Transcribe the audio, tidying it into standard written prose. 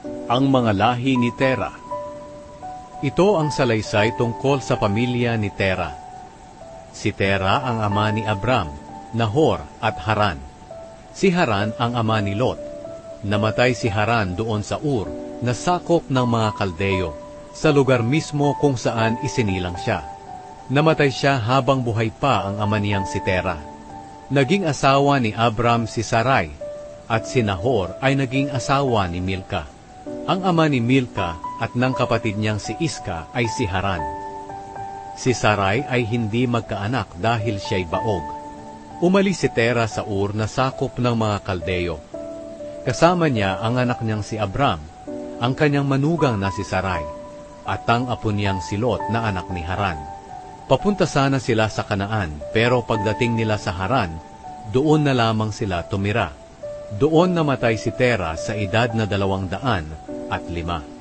Ang mga lahi ni Tera. Ito ang salaysay tungkol sa pamilya ni Tera. Si Tera ang ama ni Abram, Nahor at Haran. Si Haran ang ama ni Lot. Namatay si Haran doon sa Ur, na sakop ng mga Kaldeo, sa lugar mismo kung saan isinilang siya. Namatay siya habang buhay pa ang ama niyang si Tera. Naging asawa ni Abram si Sarai, at si Nahor ay naging asawa ni Milka. Ang ama ni Milka at ng kapatid niyang si Iska ay si Haran. Si Sarai ay hindi magkaanak dahil siya'y baog. Umalis si Tera sa Ur na sakop ng mga Kaldeo. Kasama niya ang anak niyang si Abram, ang kanyang manugang na si Sarai, at ang apo niyang si Lot na anak ni Haran. Papunta sana sila sa Kanaan, pero pagdating nila sa Haran, doon na lamang sila tumira. Doon namatay si Tera sa edad na 205.